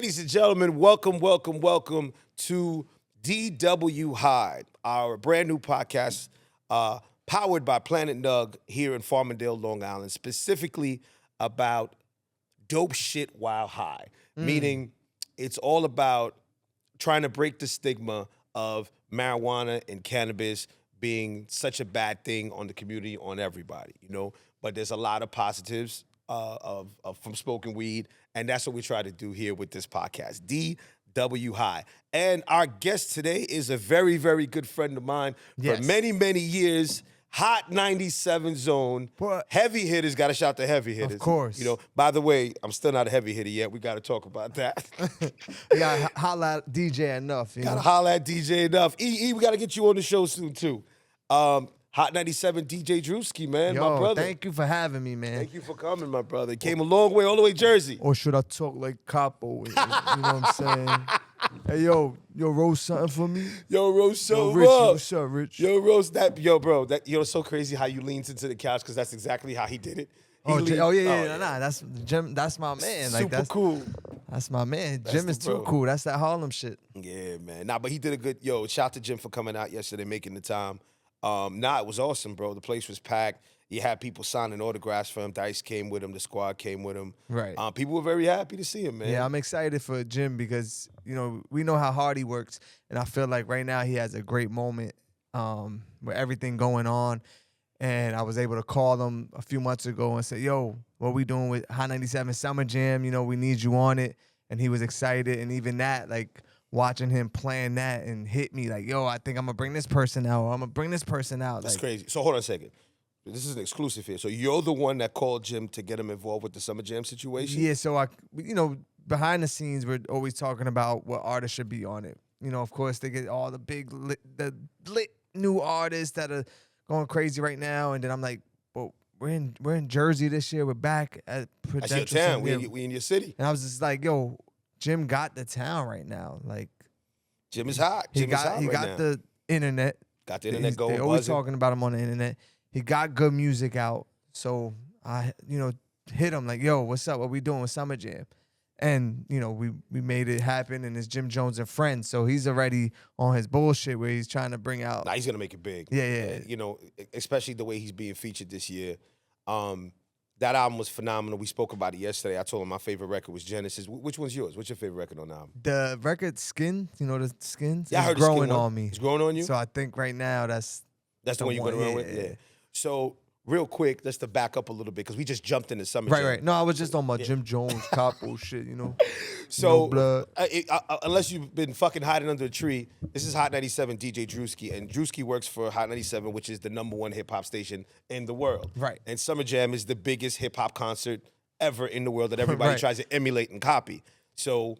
Ladies and gentlemen, welcome to DW Hyde, our brand new podcast powered by Planet Nug here in Farmingdale, Long Island, specifically about dope shit while high, meaning it's all about trying to break the stigma of marijuana and cannabis being such a bad thing on the community, on everybody, you know. But there's a lot of positives from smoking weed, and that's what we try to do here with this podcast, DW High. And our guest today is a very, very good friend of mine for many, many years. Hot 97 zone. What? Heavy hitters, got to shout the heavy hitters. Of course. You know, by the way, I'm still not a heavy hitter yet. We got to talk about that. You got to holla at DJ enough. Got to holla at DJ enough. We got to get you on the show soon, too. Hot 97 DJ Drewski, man, Yo, my brother. thank you for having me, man. Thank you for coming, my brother. Came a long way, all the way Jersey. Or should I talk like Capo? You know what I'm saying? Hey, yo, roast something for me? Yo, roast Yo, so Rich, up. what's up, Rich? Yo, roast that. Yo, bro, it's so crazy how you leaned into the couch because that's exactly how he did it. Nah, that's Jim. That's my man. Super that's cool. That's my man. That's Jim the is too bro. cool. That's that Harlem shit. Yeah, man. Nah, but he did a good. Yo, shout out to Jim for coming out yesterday, making the time. It was awesome, bro. The place was packed. You had people signing autographs for him. Dice came with him. The squad came with him. Right. People were very happy to see him, man. Yeah, I'm excited for Jim because, you know, we know how hard he works. And I feel like right now he has a great moment with everything going on. And I was able to call him a few months ago and say, yo, what we doing with Hot 97 Summer Jam? You know, we need you on it. And he was excited. And even that, like, watching him playing that and hit me like, yo, I think I'm going to bring this person out. Or I'm going to bring this person out. That's like, crazy. So hold on a second. This is an exclusive here. So you're the one that called Jim to get him involved with the Summer Jam situation? Yeah, so behind the scenes, we're always talking about what artists should be on it. You know, of course, they get all the big, lit new artists that are going crazy right now. And then I'm like, well, we're in Jersey this year. We're back at That's your town. We in your city. And I was just like, yo, Jim got the town right now. Like, Jim is hot. he Jim is got hot right now. the internet. Got the internet going. They're always buzzing. talking about him on the internet. He got good music out. So I, hit him like, yo, what's up? What we doing with Summer Jam? And, we made it happen, and it's Jim Jones and Friends. So he's already on his bullshit where he's trying to bring out. Nah, he's going to make it big. Yeah. Especially the way he's being featured this year. That album was phenomenal. We spoke about it yesterday. I told him my favorite record was Genesis. Which one's yours? What's your favorite record on the album? The record Skin, the Skins? Yeah, I heard it's growing the Skin one. on me. It's growing on you? So I think right now that's the one you're going to run with? Yeah. So, real quick, just to back up a little bit, because we just jumped into Summer Jam. Right. No, I was just on my Jim Jones, Capo shit, So, no blood. Unless you've been fucking hiding under a tree, this is Hot 97 DJ Drewski, and Drewski works for Hot 97, which is the #1 hip-hop station in the world. Right. And Summer Jam is the biggest hip-hop concert ever in the world that everybody Right. tries to emulate and copy. So,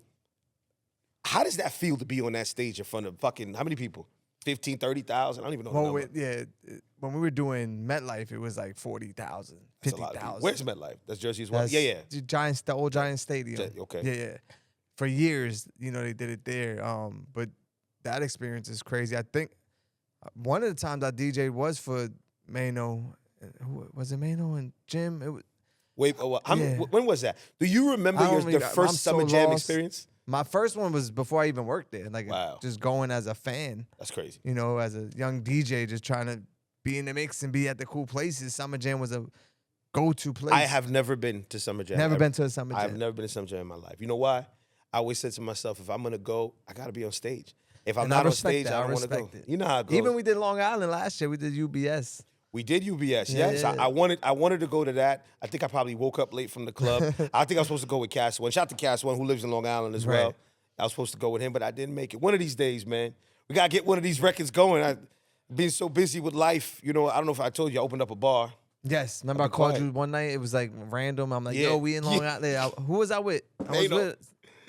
how does that feel to be on that stage in front of fucking, how many people? 15, 30,000? I don't even know the number. When we were doing MetLife, it was like 40,000, That's a lot of people. 50,000. Where's MetLife? That's Jersey as well? Yeah. The old Giant Stadium. Okay. Yeah. For years, they did it there. But that experience is crazy. I think one of the times I DJ'd was for Mano. Was it Mano and Jim? It was. Wait, when was that? Do you remember the first Summer Jam experience? My first one was before I even worked there. Like, wow. Just going as a fan. That's crazy. As a young DJ, just trying to be in the mix and be at the cool places. Summer Jam was a go-to place. I have never been to Summer Jam. Never been to a Summer Jam. I've never been to Summer Jam in my life. You know why? I always said to myself, if I'm going to go, I got to be on stage. If I'm not on stage, I don't want to go. You know how it goes. Even we did Long Island last year. We did UBS. We did UBS, Yeah, yes. yeah. I wanted to go to that. I think I probably woke up late from the club. I think I was supposed to go with Cass One. Shout out to Cass One, who lives in Long Island as well. Right. I was supposed to go with him, but I didn't make it. One of these days, man, we got to get one of these records going. I've been so busy with life. I don't know if I told you, I opened up a bar. Yes. Remember I called you one night? It was like random. I'm like, Yeah. yo, we in Long Island. Who was I with? Mano.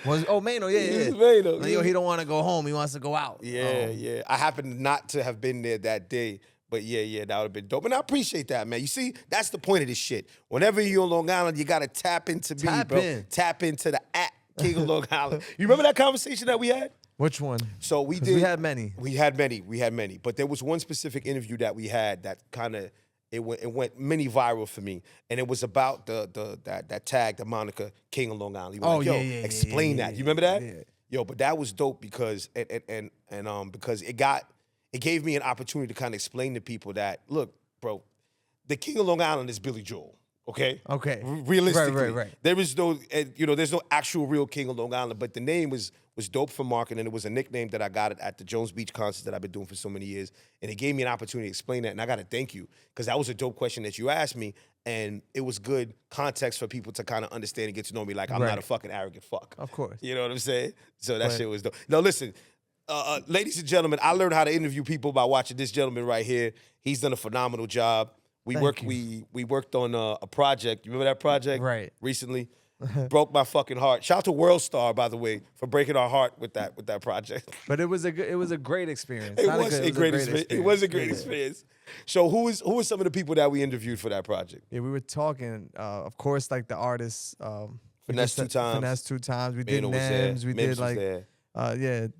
Mano, yeah. Mano, Like, yo, he don't want to go home. He wants to go out. Yeah. I happened not to have been there that day. But yeah, that would have been dope. And I appreciate that, man. You see, that's the point of this shit. Whenever you're on Long Island, you got to tap into me, bro. Tap into the King of Long Island. You remember that conversation that we had? Which one? So we did. We had many. We had many. But there was one specific interview that we had that kind of It went mini viral for me, and it was about that tag, the moniker King of Long Island. You were like, yo, explain that. You remember that? Yeah. Yo, but that was dope because because it gave me an opportunity to kind of explain to people that, look, bro, the King of Long Island is Billy Joel. Okay. Realistically, Right. there is no, there's no actual real King of Long Island, but the name was dope for marketing, and it was a nickname that I got at the Jones Beach concert that I've been doing for so many years, and it gave me an opportunity to explain that, and I got to thank you because that was a dope question that you asked me, and it was good context for people to kind of understand and get to know me. Like I'm not a fucking arrogant fuck. Of course. You know what I'm saying? So that shit was dope. No, listen. Ladies and gentlemen, I learned how to interview people by watching this gentleman right here. He's done a phenomenal job. We worked on a project. You remember that project? Right. Recently, broke my fucking heart. Shout out to World Star, by the way, for breaking our heart with that project. But it was a great experience. It was a great experience. It was a great experience. So who was some of the people that we interviewed for that project? Yeah, we were talking. Of course, like the artists. Finesse 2 times. Finesse 2 times. We did Mano was there. Nems. We Mims did was there.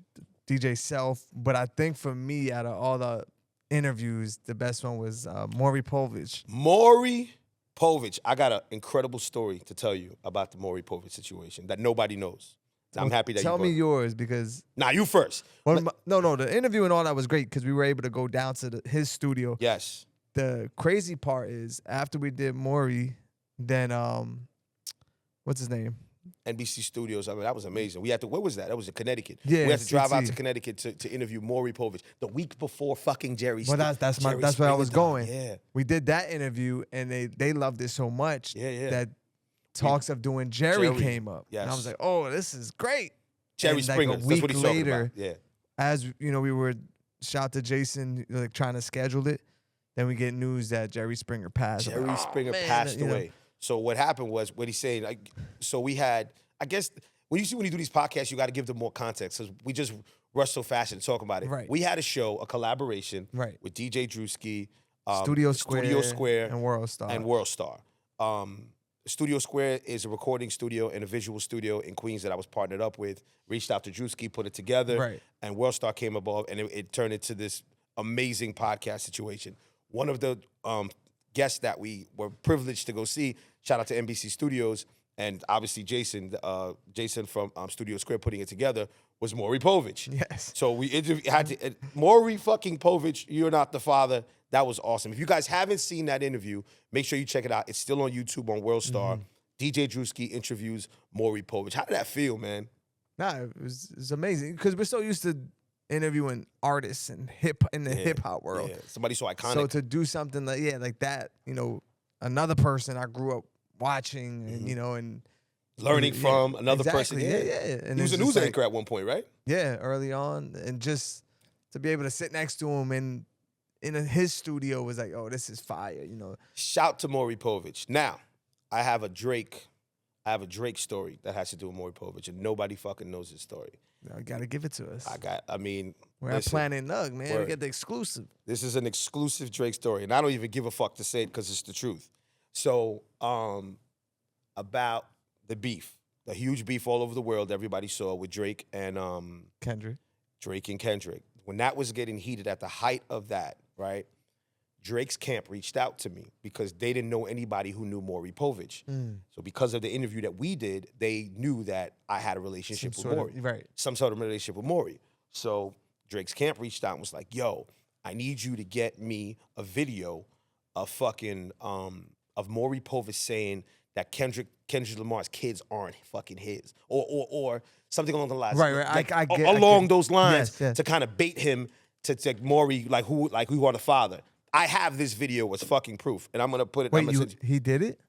DJ Self. But I think for me, out of all the interviews, the best one was Maury Povich. Maury Povich. I got an incredible story to tell you about the Maury Povich situation that nobody knows. I'm happy that Tell you me brought it. yours because Nah, you first. no, the interview and all that was great because we were able to go down to his studio. Yes. The crazy part is after we did Maury, then what's his name? NBC Studios. I mean, that was amazing. We had to. Where was that? That was in Connecticut. Yeah, we had to drive out CT. to Connecticut to interview Maury Povich the week before fucking Jerry. Well, that's where I Springer was died. going. Yeah. We did that interview and they loved it so much Yeah. that talks of doing Jerry came up. Yes. And I was like, oh, this is great. Jerry And like Springer. a That's week what he's later, talking about. Yeah. as you know, we were shout to Jason like trying to schedule it. Then we get news that Jerry Springer passed. I'm Jerry like, Springer man, passed you know. away. So what happened was what he's saying. Like, so we had. I guess when you do these podcasts, you got to give them more context because we just rush so fast and talk about it. Right. We had a show, a collaboration, Right. with DJ Drewski, Studio Square and World Star. World Star. Studio Square is a recording studio and a visual studio in Queens that I was partnered up with. Reached out to Drewski, put it together, Right. and World Star came above, and it turned into this amazing podcast situation. One of the guests that we were privileged to go see, shout out to NBC Studios, and obviously Jason from Studio Square putting it together, was Maury Povich. Yes. So we had to, Maury fucking Povich, You're Not the Father. That was awesome. If you guys haven't seen that interview, make sure you check it out. It's still on YouTube on World Star. DJ Drewski interviews Maury Povich. How did that feel, man? Nah, it was amazing because we're so used to interviewing artists and hip hop world. Yeah. Somebody so iconic. So to do something like that, another person I grew up watching and and learning from another person. Exactly. Yeah. And He was a it's news just anchor at one point, right? Yeah, early on, and just to be able to sit next to him and in his studio was like, oh, this is fire, Shout to Maury Povich. Now, I have a Drake story that has to do with Maury Povich, and nobody fucking knows his story. I gotta give it to us. We're listen, at Planet Nug, man. We word. get the exclusive. This is an exclusive Drake story, and I don't even give a fuck to say it because it's the truth. So, about the beef, the huge beef all over the world everybody saw with Drake and Kendrick. Drake and Kendrick. When that was getting heated at the height of that, right? Drake's camp reached out to me because they didn't know anybody who knew Maury Povich. So because of the interview that we did, they knew that I had a relationship with Maury. Right. Some sort of relationship with Maury. So Drake's camp reached out and was like, yo, I need you to get me a video of fucking of Maury Povich saying that Kendrick Lamar's kids aren't fucking his. Or something along the lines. Right. Like, I get along those lines Yes. to kind of bait him to Maury, like who are the father. I have this video as fucking proof, and I'm gonna put it. Wait, he did it?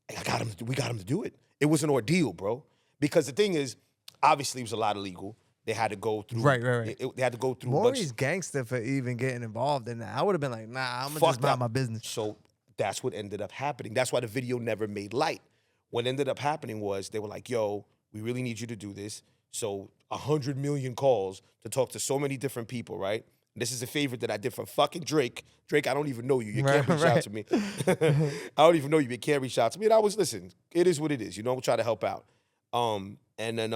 We got him to do it. It was an ordeal, bro. Because the thing is, obviously, it was a lot illegal. They had to go through. Right. They had to go through. Maury's gangster for even getting involved in that. I would have been like, nah, I'm gonna just mind my business. So that's what ended up happening. That's why the video never made light. What ended up happening was they were like, yo, we really need you to do this. So 100 million calls to talk to so many different people, right? This is a favorite that I did for fucking Drake. Drake, I don't even know you. You can't reach out to me. I don't even know you. You can't reach out to me. And I was, listen, it is what it is. We'll try to help out. And then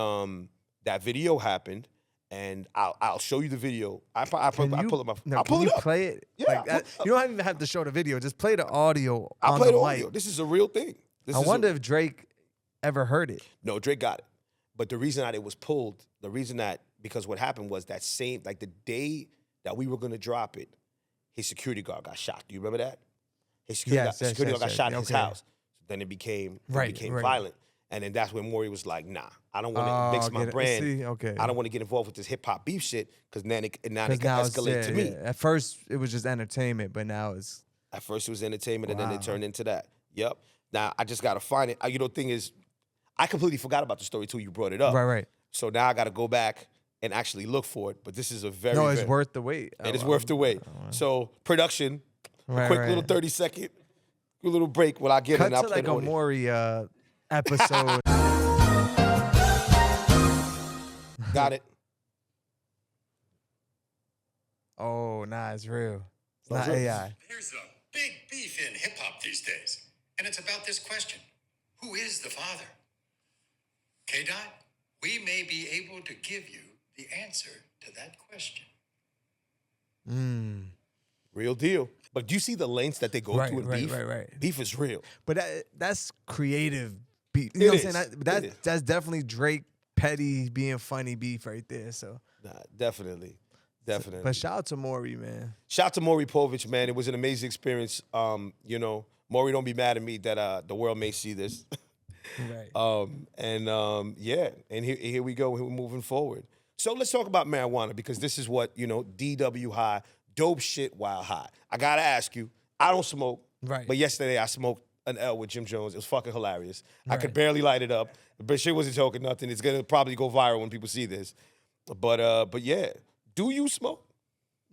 that video happened, and I'll show you the video. I pull it up. No, I'll pull can it you up. play it? Yeah, Like, I'll pull it up. you don't even have to show the video. Just play the audio I'll on play the the mic. audio. This is a real thing. I wonder if Drake ever heard it. No, Drake got it. But the reason that it was pulled, because what happened was that the day that we were going to drop it, his security guard got shot. Do you remember that? His security guard got shot in his house. So then it became violent. And then that's when Maury was like, nah, I don't want to mix my brand. I don't want to get involved with this hip-hop beef shit because now it can escalate to me. Yeah. At first, it was just entertainment, but now it's... At first, it was entertainment, and then it turned into that. Yep. Now, I just got to find it. The thing is, I completely forgot about the story till you brought it up. Right. So now I got to go back and actually look for it. But this is a very... No, it's worth the wait. It is worth the wait. So, production, a quick little 30-second little break while I get Cut in. I'll to play like the a audio. Maury episode. Got it. Oh, nah, it's real. It's Oh, not real. AI. There's a big beef in hip-hop these days, and it's about this question. Who is the father? K-Dot, we may be able to give you the answer to that question. Real deal. But do you see the lengths that they go through in beef? Right. Beef is real. But that's creative beef. You know what I'm saying? It is. That's definitely Drake petty being funny beef right there. So, Nah, definitely. but shout out to Maury, man. Shout out to Maury Povich, man. It was an amazing experience. Maury, don't be mad at me that the world may see this. Right. And here we go. We're moving forward. So let's talk about marijuana because this is what, DW high, dope shit while high. I got to ask you, I don't smoke. Right. But yesterday I smoked an L with Jim Jones. It was fucking hilarious. I could Right. barely light it up. But shit wasn't joking, nothing. It's going to probably go viral when people see this. But yeah. Do you smoke?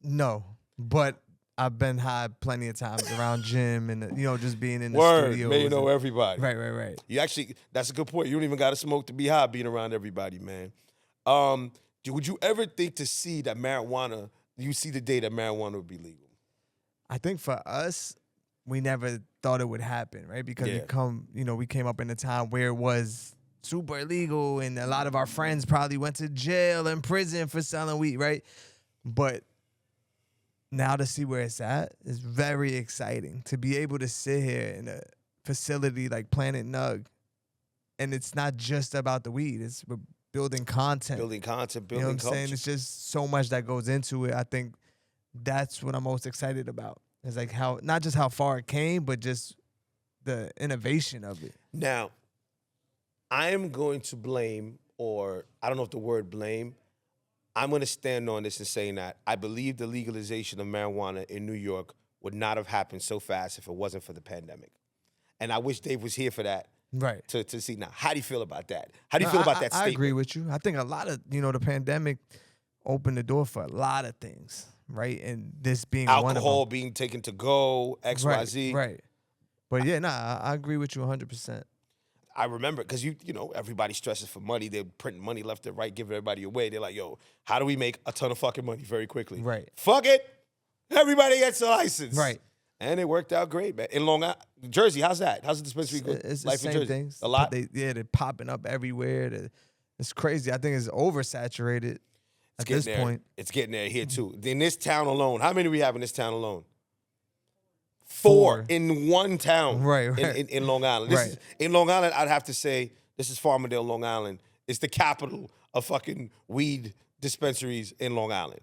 No, but I've been high plenty of times around Jim and, just being in the Word, studio. man, you know everybody. Right. You actually, that's a good point. You don't even got to smoke to be high being around everybody, man. Would you ever think to see that you see the day that marijuana would be legal? I think for us, we never thought it would happen, right? Because we came up in a time where it was super illegal and a lot of our friends probably went to jail and prison for selling weed, right? But now to see where it's at is very exciting. To be able to sit here in a facility like Planet Nug, and it's not just about the weed. It's building content. Building You know what I'm culture. saying? It's just so much that goes into it. I think that's what I'm most excited about. It's like not just how far it came, but just the innovation of it. Now, I am going to blame, or I don't know if the word blame, I'm going to stand on this and saying that I believe the legalization of marijuana in New York would not have happened so fast if it wasn't for the pandemic. And I wish Dave was here for that. Right. To see. Now, how do you feel about that? How do you feel about that statement? I agree with you. I think a lot of, the pandemic opened the door for a lot of things, right? And this being one of them. Alcohol being taken to go, XYZ. Right. But yeah, I agree with you 100%. I remember, because everybody stresses for money. They're printing money left and right, giving everybody away. They're like, yo, how do we make a ton of fucking money very quickly? Right. Fuck it. Everybody gets a license. Right. And it worked out great, man. In Long Island, Jersey, how's that? How's the dispensary go? It's the Life in same Jersey? things. A lot? They're popping up everywhere. It's crazy. I think it's oversaturated at this point. It's getting there here, too. In this town alone, how many do we have in this town alone? Four in one town. Right. In Long Island. In Long Island, I'd have to say, this is Farmingdale, Long Island. It's the capital of fucking weed dispensaries in Long Island.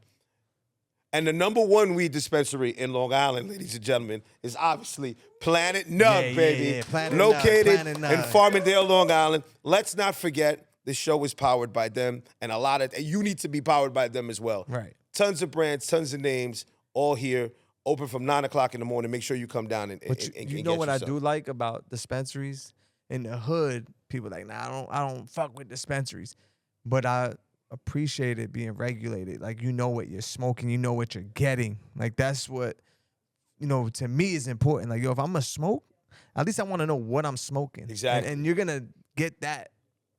And the number one weed dispensary in Long Island, ladies and gentlemen, is obviously Planet Nug, baby. Planet Located Nug. in Farmingdale, Long Island. Let's not forget, this show is powered by them, and you need to be powered by them as well. Right. Tons of brands, tons of names, all here, open from 9 o'clock in the morning. Make sure you come down and But you know what I do like about dispensaries? In the hood, people like, nah, I don't fuck with dispensaries. But I appreciate it being regulated. Like, you know what you're smoking, you know what you're getting. Like, that's what, to me is important. Like, yo, if I'm gonna smoke, at least I want to know what I'm smoking. Exactly. And you're gonna get that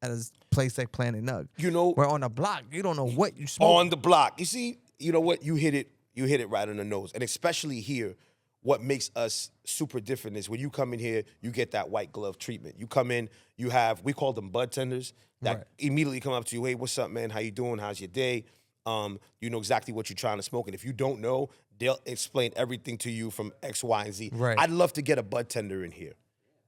at a place like Planet Nug. Where on the block, you don't know what you smoke. On the block. You see, you know what? You hit it right on the nose. And especially here, what makes us super different is when you come in here, you get that white glove treatment. You come in, we call them bud tenders that immediately come up to you, hey, what's up, man? How you doing? How's your day? You know exactly what you're trying to smoke. And if you don't know, they'll explain everything to you from X, Y, and Z. Right. I'd love to get a bud tender in here.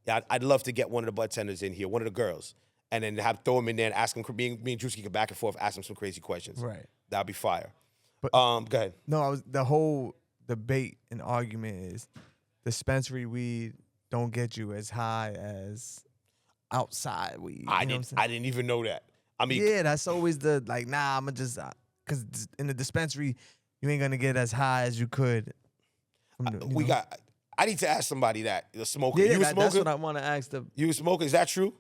Yeah, I'd love to get one of the bud tenders in here, one of the girls, and then throw them in there and ask them. Me and Drewski go back and forth, ask them some crazy questions. Right. That'd be fire. But Go ahead. no, the whole debate and argument is dispensary weed don't get you as high as outside weed. I didn't even know that. I mean, Yeah, that's always the like. Nah, I'ma just because in the dispensary you ain't gonna get as high as you could. I need to ask somebody that the smoker. Yeah, You a smoker? that's what I want to ask the. You a smoker? Is that true?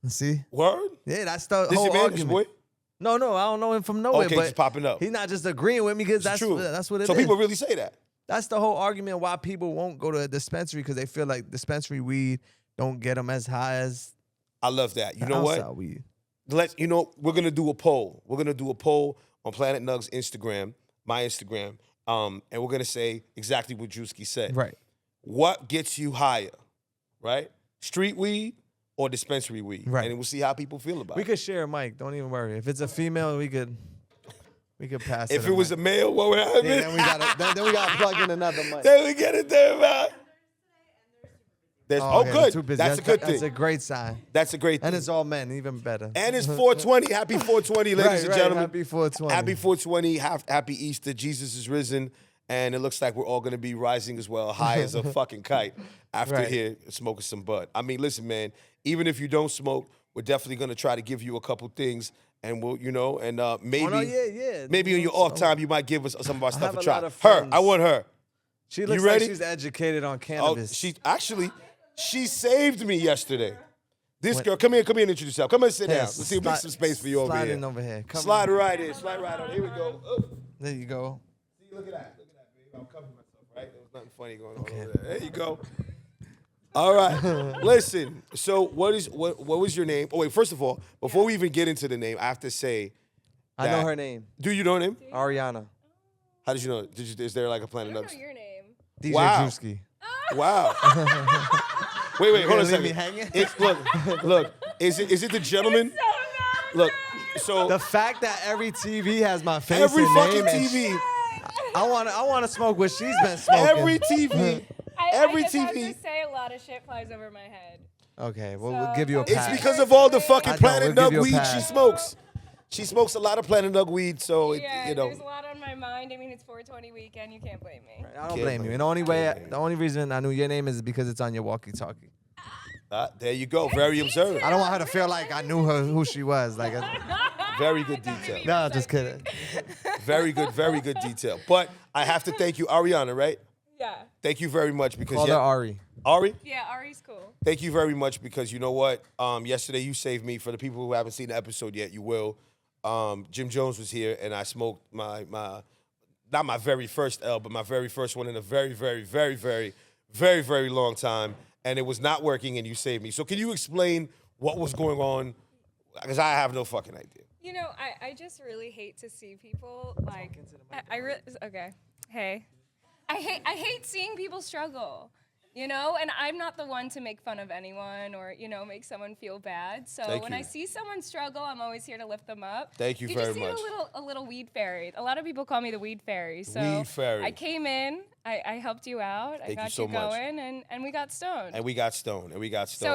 See, Word? yeah, that's the This whole your man, this argument. boy? No, I don't know him from nowhere. Okay, but just popping up. He's not just agreeing with me because It's true. that's what it is. So people really say that. That's the whole argument why people won't go to a dispensary because they feel like dispensary weed don't get them as high as I love that. You the know outside what? weed. We're gonna do a poll. We're gonna do a poll on Planet Nug's Instagram, my Instagram, and we're gonna say exactly what Drewski said. Right. What gets you higher, right? Street weed or dispensary weed? Right. And we'll see how people feel about We it. could share a mic. Don't even worry. If it's a female, we could pass it. If it was a male, what would happen? yeah, then we gotta plug in another mic. Then we get it there, man. Okay, good. too busy. That's a good thing. That's a great sign. That's a great thing. And it's all men, even better. And it's 420. Happy 420, ladies and gentlemen. Happy 420. Happy 420. Happy Easter. Jesus is risen. And it looks like we're all going to be rising as well, high as a fucking kite after Right. here smoking some bud. I mean, listen, man, even if you don't smoke, we're definitely going to try to give you a couple things. And we'll, maybe, Oh, no, yeah. maybe on your off time, you might give us some of our stuff have a a try. lot of Her, friends. I want her. She looks ready? like she's educated on Oh, cannabis. she saved me yesterday. This girl, come here and introduce yourself. Come and sit down. Yes, Let's see if we make some space for you over slide here. in over here. Come Slide right in. Slide right on. Here we go. There you go. See, look at that. Look at that, baby. I'm covering myself, right? There was nothing funny going on over there. There you go. All right. Listen. So, what was your name? Oh wait. First of all, before we even get into the name, I have to say, I know that- her name. Do you know her name? Ariana. How did you know? Is there like a Planet I don't Nugs? know your name. DJ Wow. Drewski. Wow. wait. Hold on a gonna leave second. me hanging? Look. Is it the gentleman? Look. So The fact that every TV has my face every and fucking name and TV, I want to smoke what she's been smoking. every TV, every I just have TV. to say a lot of shit flies over my head. Okay, well, So, we'll give you a it's pass. It's because of all the fucking I know, Planet we'll give Nug you a weed she pass. smokes. She smokes a lot of Planet Nug weed, so Yeah, there's a lot on my mind. I mean, it's 420 weekend. You can't blame me. I don't blame you. And the only reason I knew your name is because it's on your walkie-talkie. there you go. Very observant. I don't want her to feel like I knew her who she was. Like, Very good detail. no, just kidding. Very good detail. But I have to thank you, Ariana, right? Yeah. Thank you very much because Call her Ari. Ari, Yeah, Ari's cool. thank you very much because you know what? Yesterday you saved me. For the people who haven't seen the episode yet, you will. Jim Jones was here and I smoked my not my very first L, but my very first one in a very, very, very, very, very, very long time. And it was not working and you saved me. So can you explain what was going on? Because I have no fucking idea. You know, I just really hate to see people like. Okay. Hey. I hate seeing people struggle. You know, and I'm not the one to make fun of anyone or, make someone feel bad. So Thank when you. I see someone struggle, I'm always here to lift them up. Thank you very much. A little weed fairy. A lot of people call me the weed fairy. So Weed fairy. I came in, I helped you out, I Thank you got so you much. going, and we got stoned. And we got stoned.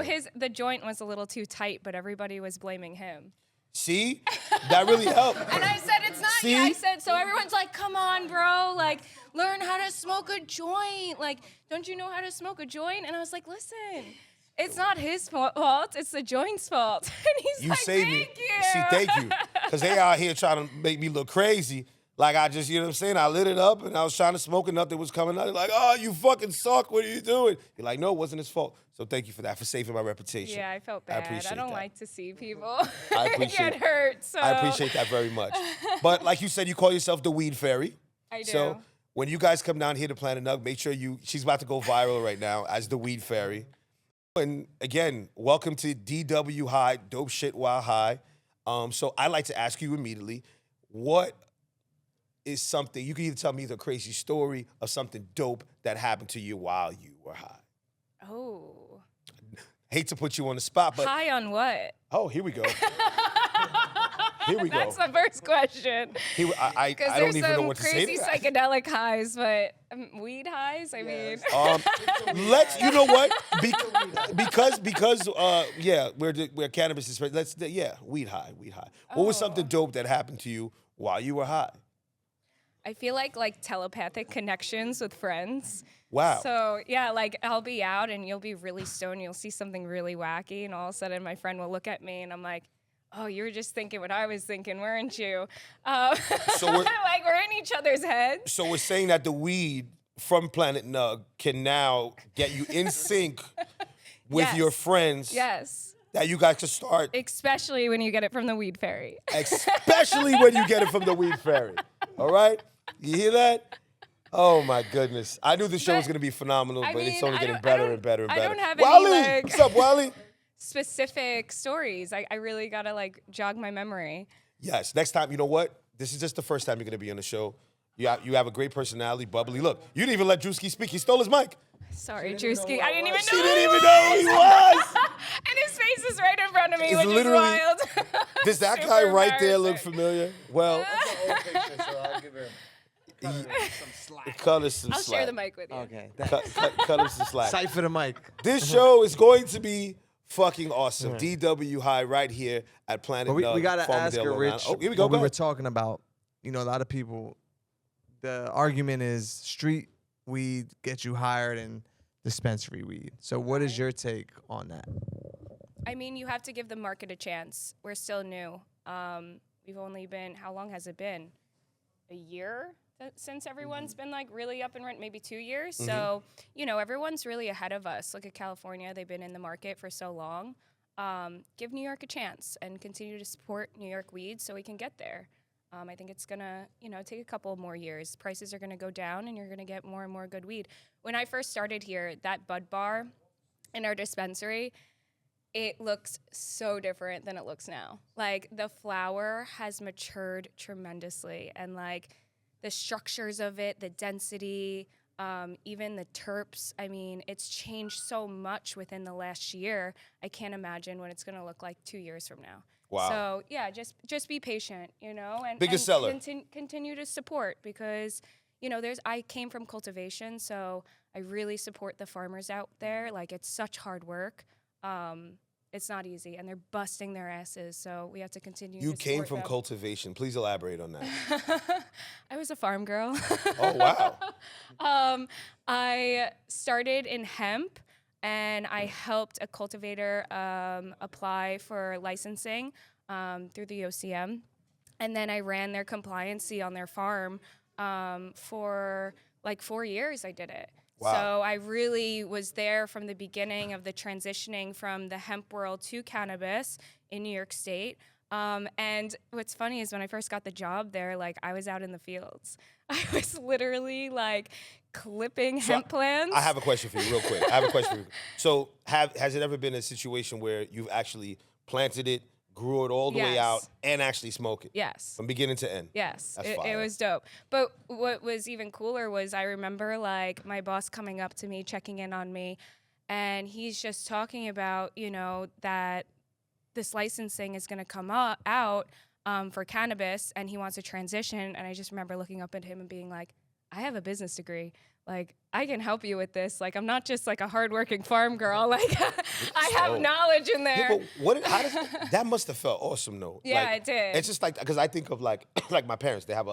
So the joint was a little too tight, but everybody was blaming him. See? That really helped. And I said, it's not See? you. I said, so everyone's like, come on, bro. Like, learn how to smoke a joint. Like, don't you know how to smoke a joint? And I was like, listen, it's not his fault. It's the joint's fault. And he's You like, saved me. thank you. See, thank you. Because they out here trying to make me look crazy. Like I just, you know what I'm saying? I lit it up and I was trying to smoke and nothing was coming out. They're like, oh, you fucking suck. What are you doing? You're like, no, it wasn't his fault. So thank you for that, for saving my reputation. Yeah, I felt I bad. appreciate I don't that. like to see people I appreciate get hurt. So I appreciate that very much. But like you said, you call yourself the Weed Fairy. I do. So when you guys come down here to Planet Nug, make sure she's about to go viral right now as the Weed Fairy. And again, welcome to DW High, Dope Shit While High. So I'd like to ask you immediately, what is something, you can either tell me the crazy story of something dope that happened to you while you were high. Oh. Hate to put you on the spot, but High on what? oh, here we go. Here we go. That's the first question. I Because don't there's even know some what to say crazy to that. psychedelic highs, but weed highs. I mean, Let's, you know what? Because where cannabis is. Weed high. What was something dope that happened to you while you were high? I feel like telepathic connections with friends. Wow. So yeah, like I'll be out and you'll be really stoned. You'll see something really wacky, and all of a sudden my friend will look at me and I'm like, "Oh, you were just thinking what I was thinking, weren't you?" So we're like we're in each other's heads. so we're saying that the weed from Planet Nug can now get you in sync with Yes. your friends. Yes, That you guys can start, especially when you get it from the weed fairy. especially when you get it from the weed fairy. All right, you hear that? Oh my goodness! I knew the show was But, gonna be phenomenal, I but it's mean, only I getting don't- better and better and I better. don't have any, Wally, like- what's up, Wally? Specific stories. I really gotta like jog my memory. Yes. Next time, you know what? This is just the first time you're gonna be on the show. You have a great personality, bubbly. Look, you didn't even let Drewski speak. He stole his mic. Sorry, Drewski. I didn't even She know. didn't even know who he was. And his face is right in front of me, It's which literally- is wild. Does that Super guy right there look embarrassing. familiar? Well, Old picture, so I'll give him some slack. cut us some I'll slack. share the mic with you. Okay. Cut us some slack. Sight for the mic. This show is going to be fucking awesome. DW High right here at Planet But we Nug, gotta ask Farmingdale, her, Long Rich. Island. Oh, here we go. What we Go were ahead. talking about. You know, a lot of people. The argument is street weed gets you higher than dispensary weed. So, what is your take on that? I mean, you have to give the market a chance. We're still new. We've only been, how long has it been? A year since everyone's been like really up and running, maybe 2 years. So, you know, everyone's really ahead of us. Look at California, they've been in the market for so long. Give New York a chance and continue to support New York weed so we can get there. I think it's gonna, take a couple more years. Prices are gonna go down and you're gonna get more and more good weed. When I first started here, that bud bar in our dispensary, it looks so different than it looks now. Like the flower has matured tremendously, and like the structures of it, the density, even the terps. I mean, it's changed so much within the last year. I can't imagine what it's gonna look like 2 years from now. Wow. So yeah, just be patient, and Biggest and seller. Continue to support because I came from cultivation, so I really support the farmers out there. Like it's such hard work. It's not easy, and they're busting their asses. So we have to continue. You to came support from them. cultivation. Please elaborate on that. I was a farm girl. Oh, wow. I started in hemp, and I helped a cultivator apply for licensing through the OCM. And then I ran their compliancy on their farm for like 4 years. I did it. Wow. So I really was there from the beginning of the transitioning from the hemp world to cannabis in New York State. And what's funny is when I first got the job there, like I was out in the fields. I was literally like clipping hemp plants. I have a question for you real quick. I have a question for you. So has it ever been a situation where you've actually planted it, grew it all the way Yes. out, and actually smoke it? Yes. From beginning to end? Yes, That's it fire. was dope. But what was even cooler was I remember like my boss coming up to me, checking in on me, and he's just talking about, that this licensing is going to come out for cannabis, and he wants to transition. And I just remember looking up at him and being like, I have a business degree. Like, I can help you with this. Like, I'm not just like a hardworking farm girl. Like, I have dope. knowledge in there. Yeah, but that must have felt awesome though. Yeah, Like, it did. It's just like, because I think of like my parents, they have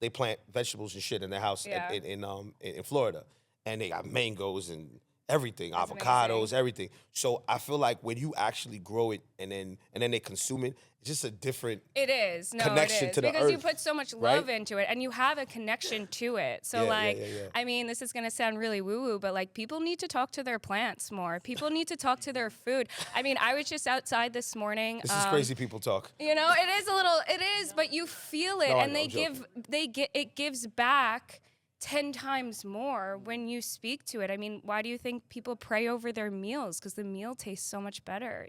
they plant vegetables and shit in their house Yeah. in Florida, and they got mangoes and everything, That's avocados, amazing. everything. So I feel like when you actually grow it and then they consume it, it's just a different. It is. No, connection it is. to the because you earth, put so much right? love into it and you have a connection to it. So Yeah. I mean, this is going to sound really woo-woo, but like people need to talk to their plants more. People need to talk to their food. I mean, I was just outside this morning. This is crazy people talk. It is, but you feel it No, I and know, I'm it gives back 10 times more when you speak to it. I mean, why do you think people pray over their meals? Because the meal tastes so much better,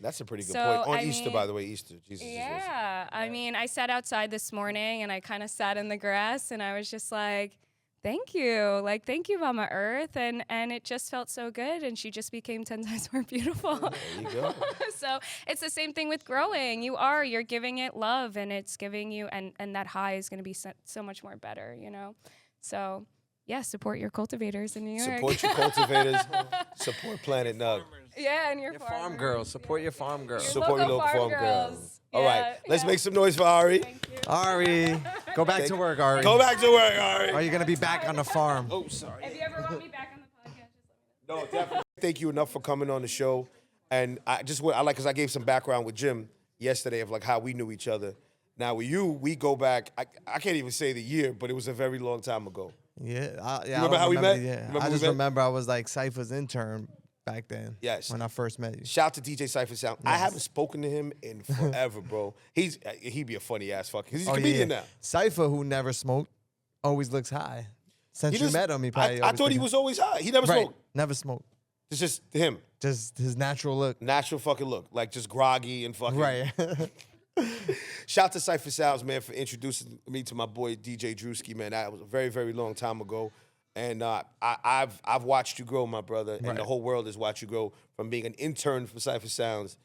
That's a pretty good So, point. On I Easter, mean- by the way, Easter. Jesus is risen. Yeah, I mean, I sat outside this morning and I kind of sat in the grass and I was just like, Thank you. Like, thank you, Mama Earth. And it just felt so good. And she just became 10 times more beautiful. There you go. So it's the same thing with growing. You're giving it love, and it's giving you, and that high is going to be so much more better, you know? So, yeah, support your cultivators in New York. Support your cultivators. Support Planet Nug. Yeah, and your Farm girls. Support your farm girls. Support your local farm girls. girls. All right, let's make some noise for Ari. Thank you. Ari, go back to work, Ari. Go back to work, Ari. Are you gonna be back on the farm? Oh, sorry. If you ever want me back on the podcast, just let me know. No, definitely. Thank you enough for coming on the show. And because I gave some background with Jim yesterday of like how we knew each other. Now with you, we go back. I can't even say the year, but it was a very long time ago. Yeah, I Remember don't how we met? Yeah, Remember I we just met? remember I was like Cypher's intern back then. Yes. When I first met you. Shout to DJ Cypher Sound. I haven't spoken to him in forever, bro. He'd be a funny ass fucker. He's a comedian now. Cypher, who never smoked, always looks high. Since He you just- met him, he probably. I always thought he think- was always high. He never right. smoked. Never smoked. It's just him. Just his natural look. Natural fucking look. Like just groggy and fucking. Right. Shout to Cypher Sounds, man, for introducing me to my boy DJ Drewski, man. That was a very, very long time ago. And I've watched you grow, my brother, and Right. the whole world has watched you grow from being an intern for Cypher Sounds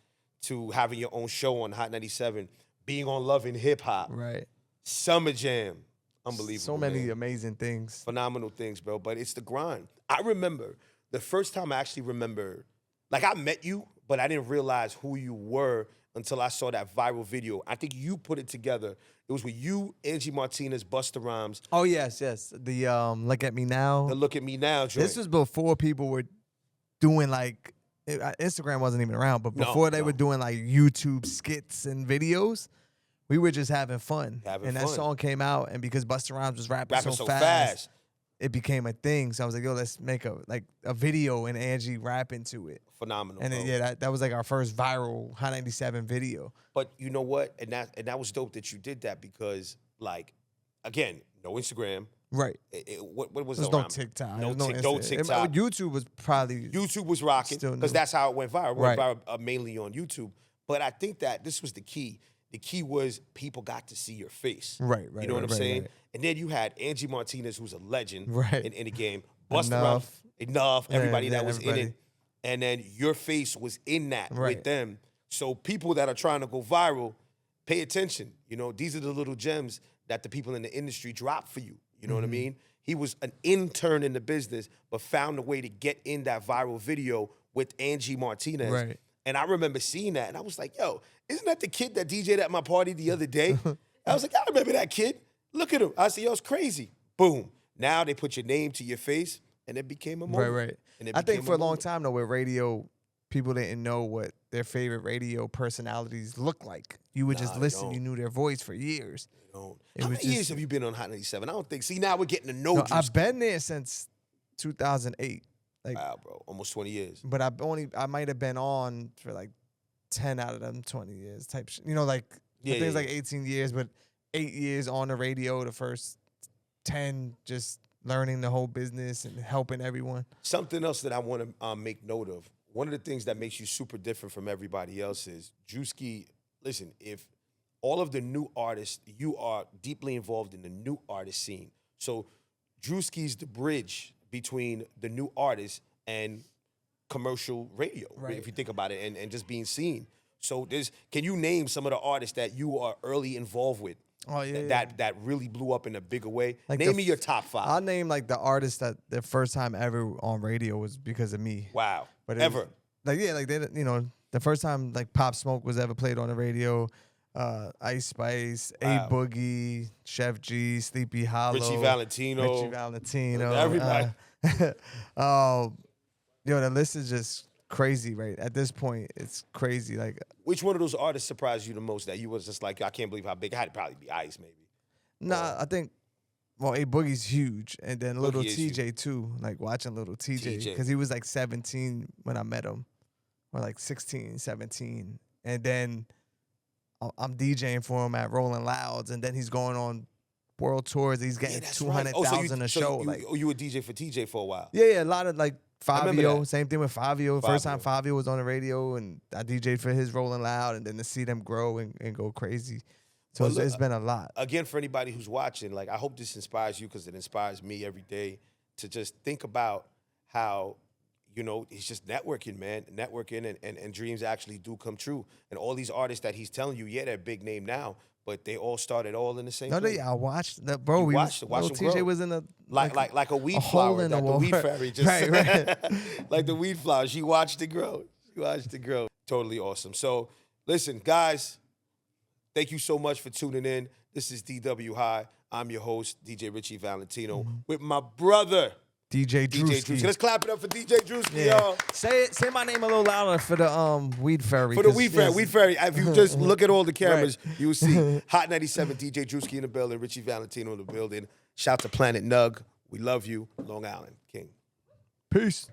to having your own show on Hot 97, being on Love and Hip Hop, Right. Summer Jam. Unbelievable. So many man. amazing things. Phenomenal things, bro. But it's the grind. I remember the first time I actually remember, like I met you, but I didn't realize who you were until I saw that viral video. I think you put it together. It was with you, Angie Martinez, Busta Rhymes, Oh yes, yes. The Look at Me Now. the Look at Me Now joint. This was before people were doing like Instagram wasn't even around, but No, before they no. were doing like YouTube skits and videos, we were just having fun. Having and that fun. song came out, and because Busta Rhymes was rapping, rapping so so fast, fast. it became a thing. So I was like, yo, let's make a video and Angie rapping to it. Phenomenal. And bro. then, yeah, that was like our first viral Hot 97 video. But you know what? And that was dope that you did that because, like, again, no Instagram. Right. What was There's the no rhyme? TikTok. No, there's no Insta- TikTok. YouTube was probably YouTube was rocking Still because new. that's how it went viral. It went Right. viral mainly on YouTube. But I think that this was the key. The key was people got to see your face. Right, You know what I'm right, saying? right. And then you had Angie Martinez, who's a legend Right. in the game. Busta Enough. Rhymes, Enough, Yeah, everybody yeah, that was in everybody. it. And then your face was in that with Right. them. So people that are trying to go viral, pay attention. You know, these are the little gems that the people in the industry drop for you. You know what I Mm-hmm. mean? He was an intern in the business, but found a way to get in that viral video with Angie Martinez. Right. And I remember seeing that, and I was like, yo, isn't that the kid that DJ'd at my party the other day? I was like, I remember that kid. Look at him. I said, yo, it's crazy. Boom. Now they put your name to your face, and it became a moment. Right. And it I think became for a long moment. time though, with radio, people didn't know what their favorite radio personalities looked like. You would just Nah, listen. don't. You knew their voice for years. How It was many years just- have you been on Hot 97? I don't think. See, now we're getting to know No, Drewski. I've been there since 2008. Like, Wow, bro. Almost 20 years. but I might have been on for like 10 out of them 20 years type shit. You know, like Yeah, I think it's yeah, like 18 years, but 8 years on the radio. The first 10 just learning the whole business and helping everyone. Something else that I want to make note of. One of the things that makes you super different from everybody else is Drewski. Listen, if all of the new artists, you are deeply involved in the new artist scene. So Drewski's the bridge between the new artists and commercial radio, Right. if you think about it, and just being seen. So can you name some of the artists that you are early involved with? Oh, yeah, That really blew up in a bigger way. Like Name the me your top 5. I'll name like the artists that their first time ever on radio was because of me. Wow. But it Ever. was- like they, the first time like Pop Smoke was ever played on the radio, Ice Spice, Wow. A Boogie, Chef G, Sleepy Hollow, Richie Valentino. Richie Valentino, Everybody. Yo, the list is just crazy, right? At this point, it's crazy. Like, Which one of those artists surprised you the most that you was just like, I can't believe how big? It had to probably be Ice, maybe. nah, I think. Well, A Boogie's huge, and then Little Boogie is TJ too. Like watching Little TJ TJ. because he was like 17 when I met him, or like 16, 17, and then I'm DJing for him at Rolling Louds, and then he's going on world tours. He's getting that's right. 200,000 a show. You were DJ for TJ for a while. Yeah, a lot of like remember Fabio. that. Same thing with Fabio. First time Fabio. Fabio was on the radio, and I DJ'd for his Rolling Loud, and then to see them grow and go crazy. So Well, it's been a lot. Again, for anybody who's watching, like, I hope this inspires you because it inspires me every day to just think about how, he's just networking, man. Networking and dreams actually do come true. And all these artists that he's telling you, yeah, they're big name now, but they all started all in the same place. I watched that, bro. You watched little them TJ grow. was in a Like a weed hole flower in that the wall. weed fairy just right. like the weed flower. She watched it grow. Totally awesome. So listen, guys, thank you so much for tuning in. This is DW High. I'm your host, DJ Richie Valentino, with my brother, DJ Drewski. Let's clap it up for DJ Drewski, Yeah. y'all. Say my name a little louder for the weed fairy. For the 'cause- Weed Fairy. yes. Weed Fairy. If you just look at all the cameras, you will see Hot 97, DJ Drewski in the building, Richie Valentino in the building. Shout to Planet Nug. We love you. Long Island King. Peace.